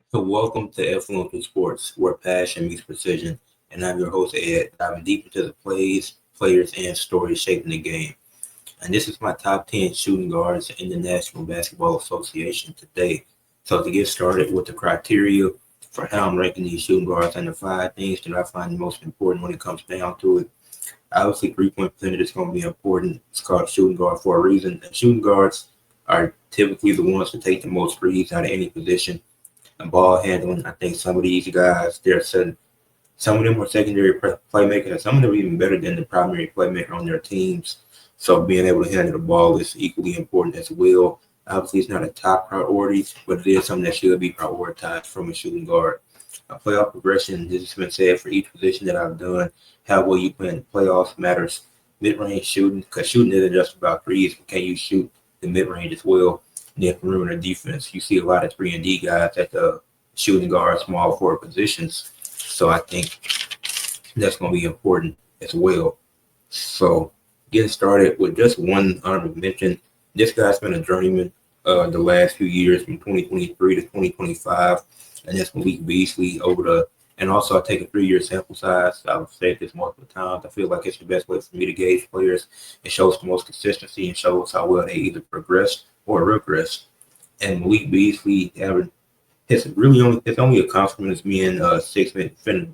So welcome to Influential Sports, where passion meets precision. And I'm your host, Ed, diving deep into the plays, players, and stories shaping the game. And this is my top 10 shooting guards in the National Basketball Association today. So to get started with the criteria for how I'm ranking these shooting guards and the five things that I find the most important when it comes down to it. Obviously, three-point percentage is going to be important. It's called shooting guard for a reason. And shooting guards are typically the ones to take the most threes out of any position and ball handling. I think some of these guys, some of them are secondary playmakers, and some of them are even better than the primary playmaker on their teams. So being able to handle the ball is equally important as well. Obviously, it's not a top priority, but it is something that should be prioritized from a shooting guard. A playoff progression, this has been said for each position that I've done. How well you play in the playoffs matters. Mid-range shooting, because shooting isn't just about threes, but can you shoot the mid-range as well? And then perimeter defense, you see a lot of 3-and-D guys at the shooting guard, small forward positions. So I think that's going to be important as well. So getting started with just one honorable mention. This guy's been a journeyman the last few years from 2023 to 2025, and that's Malik Beasley and also I take a 3-year sample size. I've said this multiple times. I feel like it's the best way for me to gauge players. It shows the most consistency and shows how well they either progress or regress. And Malik Beasley it's only a compliment as being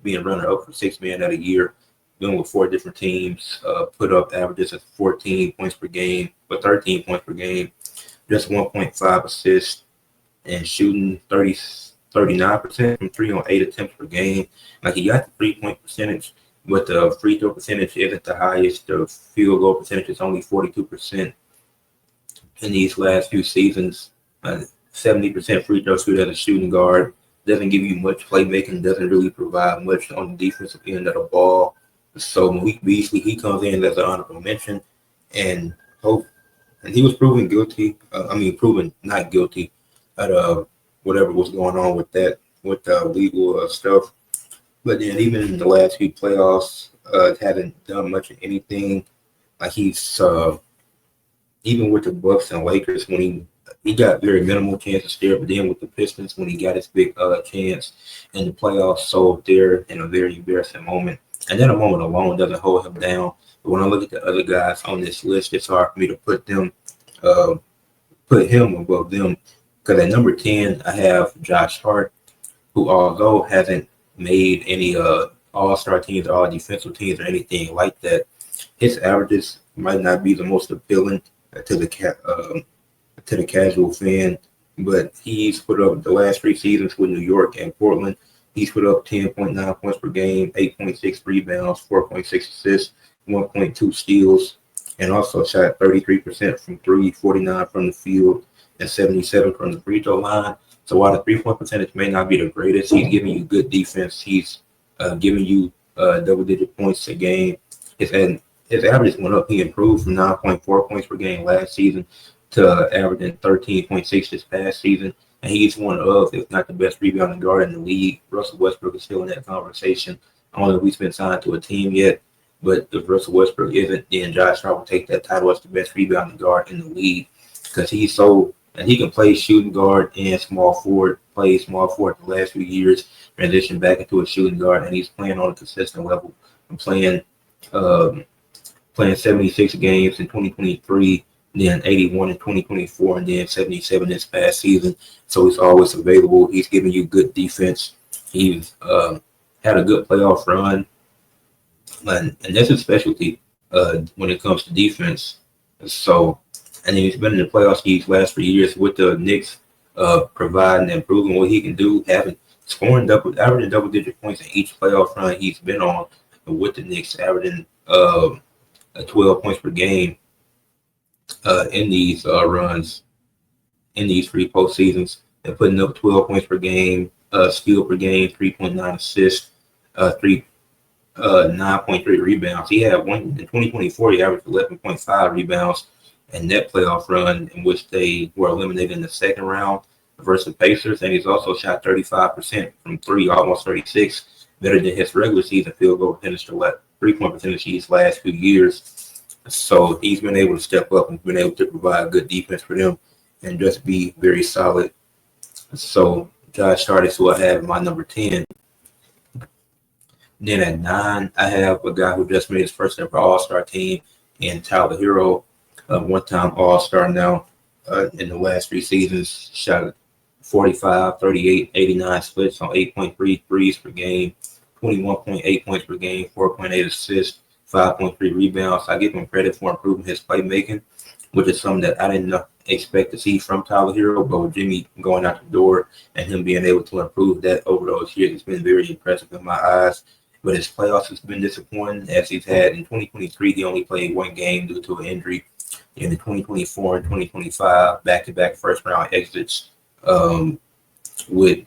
being runner up for 6 man at a year, dealing with 4 different teams, put up averages of 14 points per game, but 13 points per game, just 1.5 assists, and shooting 39% from 3 on 8 attempts per game. Like he got the 3-point percentage, but the free throw percentage isn't the highest. The field goal percentage is only 42% in these last few seasons. 70% free throw shoot as a shooting guard. Doesn't give you much playmaking, doesn't really provide much on the defensive end of the ball. So Malik Beasley, he comes in as an honorable mention, and hope, and he was proven not guilty at whatever was going on with that, with legal stuff. But then even in the last few playoffs, hasn't done much of anything. Like he's even with the Bucks and Lakers when he got very minimal chances there, but then with the Pistons when he got his big chance in the playoffs, so there in a very embarrassing moment. And that a moment alone doesn't hold him down. But when I look at the other guys on this list, it's hard for me to put him above them. Because at number 10, I have Josh Hart, who although hasn't made any all-star teams or all defensive teams or anything like that, his averages might not be the most appealing to the casual fan, but he's put up the last 3 seasons with New York and Portland. He's put up 10.9 points per game, 8.6 rebounds, 4.6 assists, 1.2 steals, and also shot 33% from three, 49 from the field, and 77 from the free throw line. So while the 3-point percentage may not be the greatest, he's giving you good defense. He's giving you double-digit points a game. His average went up. He improved from 9.4 points per game last season to averaging 13.6 this past season. And he's one of, if not the best rebounding guard in the league. Russell Westbrook is still in that conversation. I don't know if he's been signed to a team yet, but if Russell Westbrook isn't, then Josh Hart will take that title as the best rebounding guard in the league because and he can play shooting guard and small forward, play small forward the last few years, transition back into a shooting guard, and he's playing on a consistent level and playing 76 games in 2023, then 81 in 2024, and then 77 this past season. So he's always available. He's giving you good defense. He's had a good playoff run, and that's his specialty when it comes to defense. So, and then he's been in the playoffs these last 3 years with the Knicks, providing and proving what he can do, averaging double-digit points in each playoff run he's been on with the Knicks, averaging 12 points per game in these runs, in these 3 postseasons, and putting up 12 points per game, steal per game, 3.9 assists, 9.3 rebounds. He had one in 2024. He averaged 11.5 rebounds in that playoff run in which they were eliminated in the second round versus the Pacers, and he's also shot 35% from 3, almost 36, better than his regular season field goal percentage to 3-point percentage these last few years. So he's been able to step up and been able to provide good defense for them and just be very solid. So Josh Hart is who I have my number 10. Then at 9, I have a guy who just made his first ever All-Star team, and Tyler Hero, a one-time All-Star now in the last 3 seasons, shot 45, 38, 89 splits on 8.3 threes per game, 21.8 points per game, 4.8 assists, 5.3 rebounds. I give him credit for improving his playmaking, which is something that I didn't expect to see from Tyler Hero, but with Jimmy going out the door and him being able to improve that over those years, it's been very impressive in my eyes. But his playoffs has been disappointing, as he's had in 2023. He only played one game due to an injury. In the 2024 and 2025 back-to-back first-round exits, with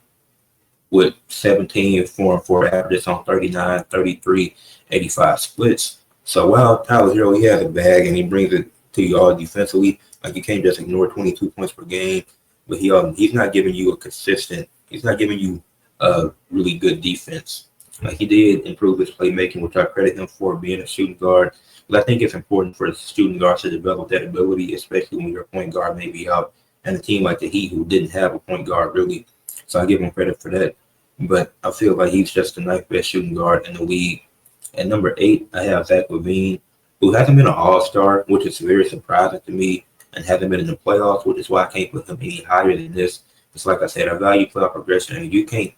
17, 4 and 4 averages on 39, 33, 85 splits. So while Tyler Hero, he has a bag and he brings it to you all defensively, like you can't just ignore 22 points per game, but he's not giving you a consistent. He's not giving you a really good defense. Like he did improve his playmaking, which I credit him for being a shooting guard. But I think it's important for shooting guards to develop that ability, especially when your point guard may be out, and a team like the Heat who didn't have a point guard really. So I give him credit for that. But I feel like he's just the ninth best shooting guard in the league. At number 8, I have Zach LaVine, who hasn't been an All-Star, which is very surprising to me, and hasn't been in the playoffs, which is why I can't put him any higher than this. It's like I said, I value playoff progression, and you can't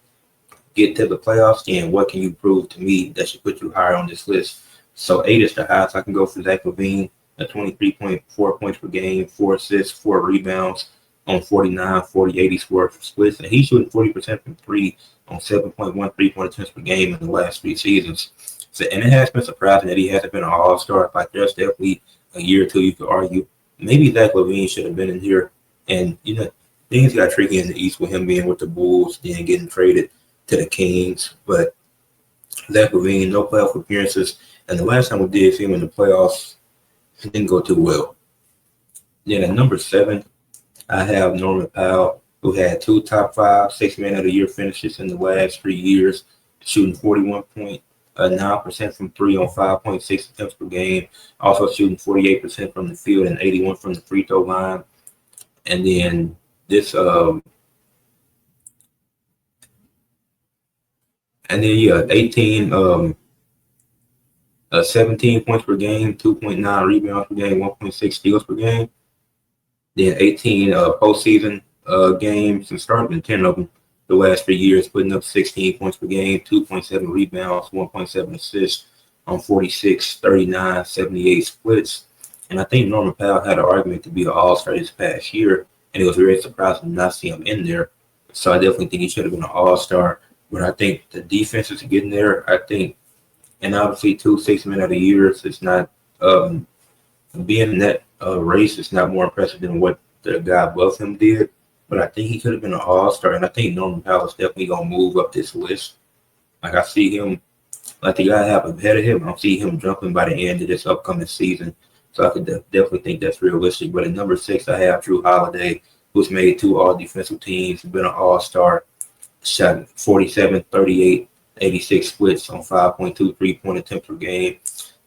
get to the playoffs, then what can you prove to me that should put you higher on this list? So 8 is the highest I can go for Zach LaVine, at 23.4 points per game, 4 assists, 4 rebounds on 49, 40, 80 splits, and he's shooting 40% from 3 on 7.1 3-point attempts per game in the last 3 seasons. So, and it has been surprising that he hasn't been an All-Star. Like there's definitely a year or two you could argue maybe Zach LaVine should have been in here. And things got tricky in the East with him being with the Bulls, then getting traded to the Kings. But Zach LaVine, no playoff appearances, and the last time we did see him in the playoffs, it didn't go too well. Then at number 7, I have Norman Powell, who had 2 top 5 6-man of the year finishes in the last 3 years, shooting 41.9% from 3 on 5.6 attempts per game, also shooting 48% from the field and 81 from the free throw line. And then this 17 points per game, 2.9 rebounds per game, 1.6 steals per game. Then 18 postseason games, and starting 10 of them the last 3 years, putting up 16 points per game, 2.7 rebounds, 1.7 assists on 46, 39, 78 splits. And I think Norman Powell had an argument to be an All-Star this past year, and it was very surprising to not see him in there. So I definitely think he should have been an All-Star. But I think the defense is getting there. I think, and obviously 2 6-man of the years, it's not being in that race. It's not more impressive than what the guy above him did. But I think he could have been an All-Star, and I think Norman Powell is definitely gonna move up this list. Like I see him, like the guy I have ahead of him, I see him jumping by the end of this upcoming season. So I could definitely think that's realistic. But at number 6, I have Drew Holiday, who's made 2 all-defensive teams, been an All-Star, shot 47, 38, 86 splits on 5.2 3-point attempts per game,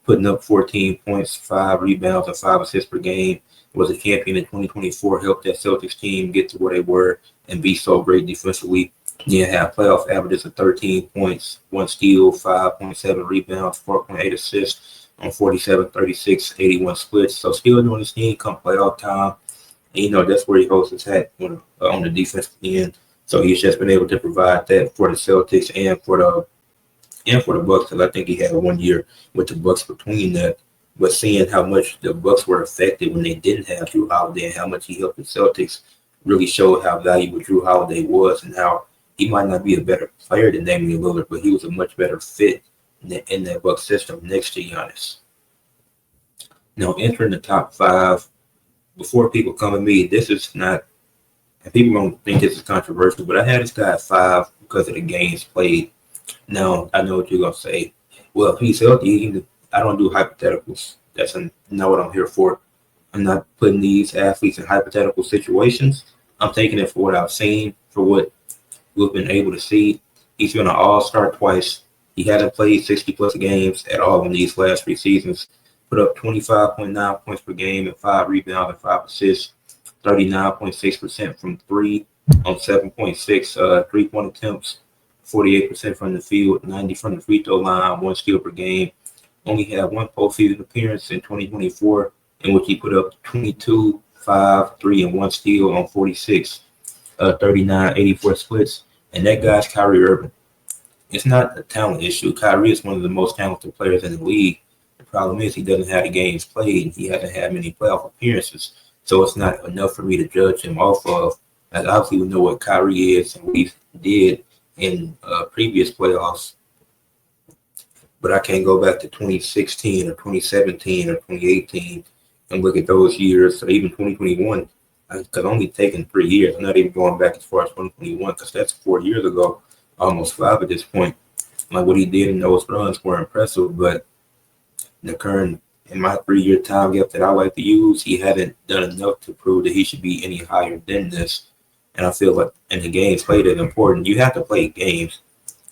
putting up 14 points, 5 rebounds, and 5 assists per game. Was a champion in 2024, helped that Celtics team get to where they were and be so great defensively. Then have playoff averages of 13 points, 1 steal, 5.7 rebounds, 4.8 assists on 47, 36, 81 splits. So still doing his thing come playoff time. And that's where he holds his hat on the defensive end. So he's just been able to provide that for the Celtics and for the Bucks, because I think he had 1 year with the Bucks between that. But seeing how much the Bucks were affected when they didn't have Drew Holiday and how much he helped the Celtics really showed how valuable Drew Holiday was, and how he might not be a better player than Damian Lillard, but he was a much better fit in that Bucks system next to Giannis. Now, entering the top 5, before people come at me, this is not, and people don't think this is controversial, but I had this guy at 5 because of the games played. Now, I know what you're going to say. Well, if he's healthy, I don't do hypotheticals. That's not what I'm here for. I'm not putting these athletes in hypothetical situations. I'm taking it for what I've seen, for what we've been able to see. He's been an All-Star twice. He hasn't played 60-plus games at all in these last 3 seasons. Put up 25.9 points per game and 5 rebounds and 5 assists, 39.6% from 3 on 7.6 3-point attempts, 48% from the field, 90 from the free throw line, 1 steal per game. Only had one postseason appearance in 2024 in which he put up 22, 5, 3, and 1 steal on 46, 39, 84 splits. And that guy's Kyrie Irving. It's not a talent issue. Kyrie is one of the most talented players in the league. The problem is he doesn't have the games played. He hasn't had many playoff appearances. So it's not enough for me to judge him off of. Like, obviously, we know what Kyrie is and what he did in previous playoffs. But I can't go back to 2016 or 2017 or 2018 and look at those years, or even 2021. Because only taking 3 years. I'm not even going back as far as 2021 because that's 4 years ago, almost 5 at this point. Like, what he did in those runs were impressive, but the current, in my 3-year time gap that I like to use, he hadn't done enough to prove that he should be any higher than this. And I feel like, and the games played is important. You have to play games.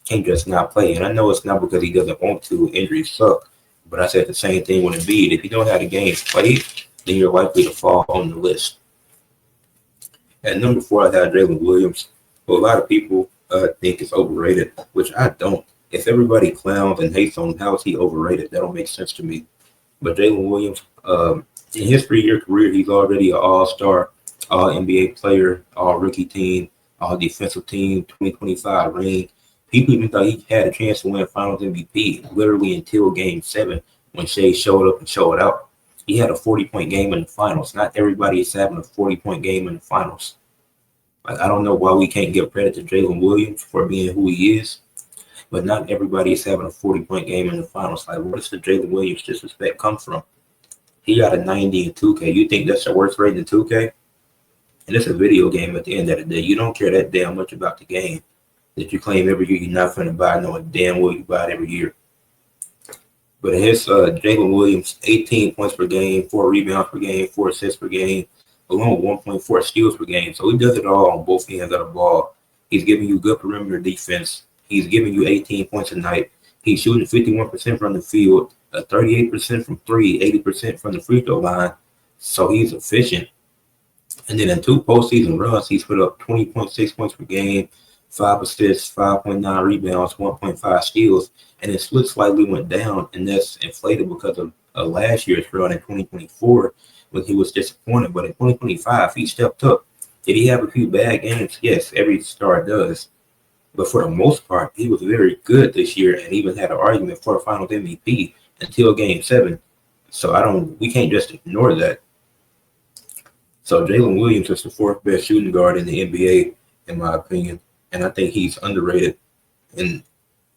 Can't just not play. And I know it's not because he doesn't want to. Injuries suck. But I said the same thing with Embiid. If you don't have the games played, then you're likely to fall on the list. At number 4, I had Jalen Williams, who a lot of people think is overrated, which I don't. If everybody clowns and hates on him, how is he overrated? That don't make sense to me. But Jalen Williams, in his 3-year career, he's already an all-star, all-NBA player, all-rookie team, all-defensive team, 2025 ring. People even thought he had a chance to win Finals MVP literally until Game 7 when Shea showed up and showed out. He had a 40-point game in the finals. Not everybody is having a 40-point game in the finals. Like, I don't know why we can't give credit to Jalen Williams for being who he is, but not everybody is having a 40-point game in the finals. Like, where does the Jalen Williams disrespect come from? He got a 90 in 2K. You think that's the worst rate in 2K? And it's a video game at the end of the day. You don't care that damn much about the game that you claim every year you're not going to buy, knowing damn well you buy it every year. But his Jalen Williams, 18 points per game, 4 rebounds per game, 4 assists per game, along with 1.4 steals per game. So he does it all on both ends of the ball. He's giving you good perimeter defense. He's giving you 18 points a night. He's shooting 51% from the field, 38% from 3, 80% from the free throw line. So he's efficient. And then in 2 postseason runs, he's put up 20.6 points per game, 5 assists, 5.9 rebounds, 1.5 steals, and his split slightly went down, and that's inflated because of last year's run in 2024 when he was disappointed. But in 2025, he stepped up. Did he have a few bad games? Yes, every star does. But for the most part, he was very good this year and even had an argument for a Finals MVP until Game 7. So we can't just ignore that. So Jalen Williams is the 4th best shooting guard in the NBA, in my opinion. And I think he's underrated. And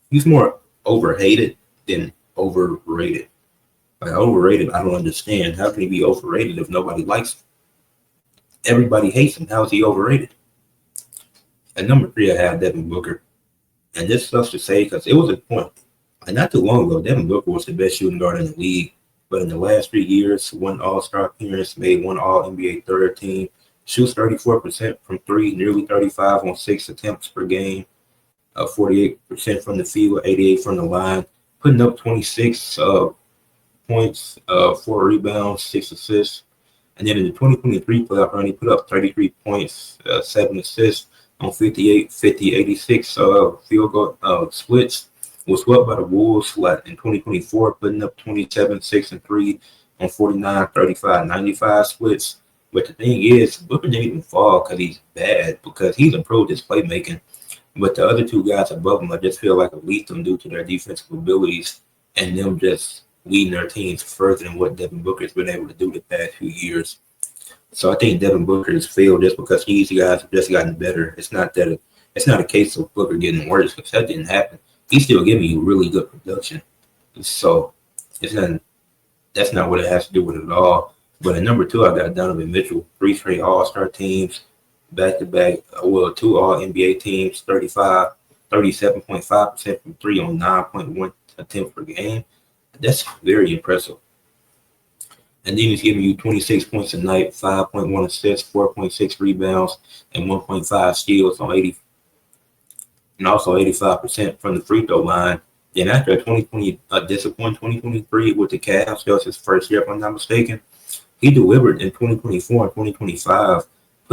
he's more overhated than overrated. Like, overrated, I don't understand. How can he be overrated if nobody likes him? Everybody hates him. How is he overrated? At number 3, I have Devin Booker. And this sucks to say because it was a point. Like, not too long ago, Devin Booker was the best shooting guard in the league. But in the last 3 years, 1 All-Star appearance, made 1 All-NBA third team, shoots 34% from 3, nearly 35 on 6 attempts per game, 48% from the field, 88 from the line, putting up 26 points, 4 rebounds, 6 assists. And then in the 2023 playoff run, he put up 33 points, 7 assists on 58, 50, 86 field goal splits. Was swept by the Wolves in 2024, putting up 27, 6, and 3 on 49, 35, 95 splits. But the thing is, Booker didn't even fall because he's bad, because he's improved his playmaking. But the other 2 guys above him, I just feel like elite them due to their defensive abilities and them just leading their teams further than what Devin Booker's been able to do the past few years. So I think Devin Booker has failed just because these guys have just gotten better. It's not a case of Booker getting worse, because that didn't happen. He's still giving you really good production. So that's not what it has to do with it at all. But at number 2, I got Donovan Mitchell, 3 straight All-Star teams, back-to-back, 2 All-NBA teams, 37.5% from 3 on 9.1 attempts per game. That's very impressive. And then he's giving you 26 points a night, 5.1 assists, 4.6 rebounds, and 1.5 steals on 80, and also 85% from the free throw line. Then after a disappointing 2023 with the Cavs, that was his first year, if I'm not mistaken, he delivered in 2024 and 2025,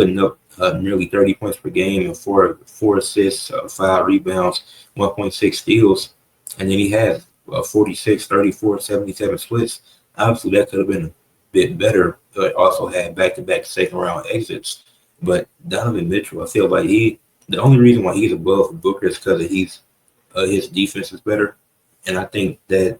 putting up nearly 30 points per game and four assists, 5 rebounds, 1.6 steals. And then he had 46, 34, 77 splits. Obviously, that could have been a bit better, but also had back-to-back second-round exits. But Donovan Mitchell, I feel like the only reason why he's above Booker is because his defense is better. And I think that,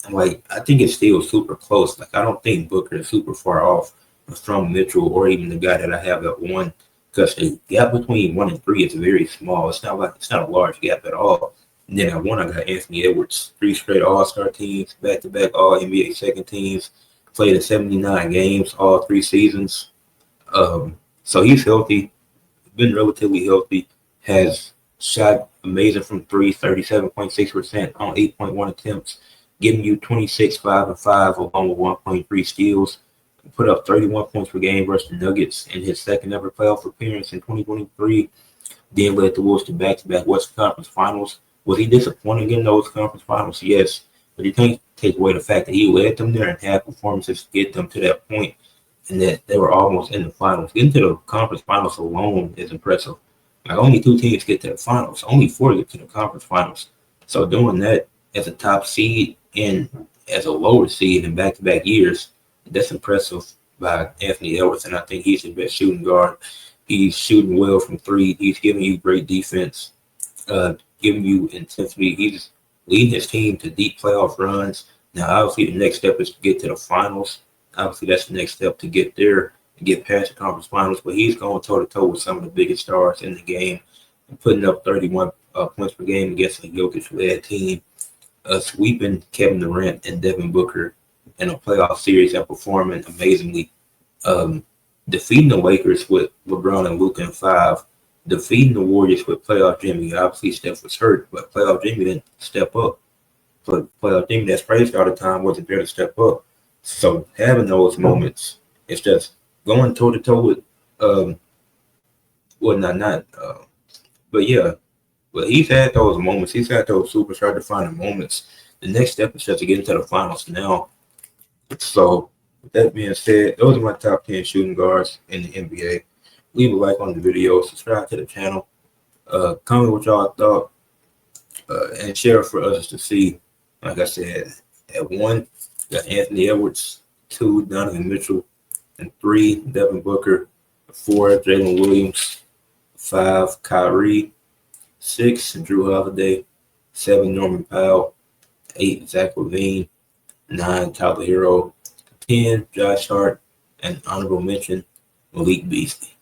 I think it's still super close. Like, I don't think Booker is super far off from Mitchell or even the guy that I have at 1, because the gap between 1 and 3 is very small. It's not a large gap at all. And then at 1, I got Anthony Edwards, 3 straight All-Star teams, back-to-back All-NBA second teams, played in 79 games, all 3 seasons. So he's healthy, been relatively healthy, has shot amazing from 3, 37.6% on 8.1 attempts, giving you 26, 5, and 5 along with 1.3 steals. Put up 31 points per game versus the Nuggets in his second ever playoff appearance in 2023. Then led the Wolves to back-to-back Western Conference Finals. Was he disappointing in those conference finals? Yes. But you can't take away the fact that he led them there and had performances to get them to that point, and that they were almost in the finals. Getting to the conference finals alone is impressive. Like, only 2 teams get to the finals. Only 4 get to the conference finals. So doing that as a top seed and as a lower seed in back-to-back years, that's impressive by Anthony Edwards. And I think he's the best shooting guard. He's shooting well from 3. He's giving you great defense, giving you intensity. He's leading his team to deep playoff runs. Now, obviously, the next step is to get to the finals. Obviously, that's the next step to get there and get past the conference finals. But he's going toe-to-toe with some of the biggest stars in the game and putting up 31 points per game against a Jokic-led team, sweeping Kevin Durant and Devin Booker in a playoff series and performing amazingly. Defeating the Lakers with LeBron and Luka in 5, defeating the Warriors with playoff Jimmy. Obviously, Steph was hurt, but playoff Jimmy didn't step up. But playoff Jimmy that's praised all the time wasn't there to step up. So having those moments, it's just going toe-to-toe with, but yeah. But he's had those moments. He's had those superstar defining moments. The next step is just to get into the finals now. So, with that being said, those are my top 10 shooting guards in the NBA. Leave a like on the video, subscribe to the channel, comment what y'all thought, and share for others to see. Like I said, at 1, got Anthony Edwards, 2, Donovan Mitchell, and 3, Devin Booker, 4, Jalen Williams, 5, Kyrie, 6, Drew Holiday, 7, Norman Powell, 8, Zach LaVine, 9, Tyler Hero, 10, Josh Hart, and honorable mention, Malik Beasley.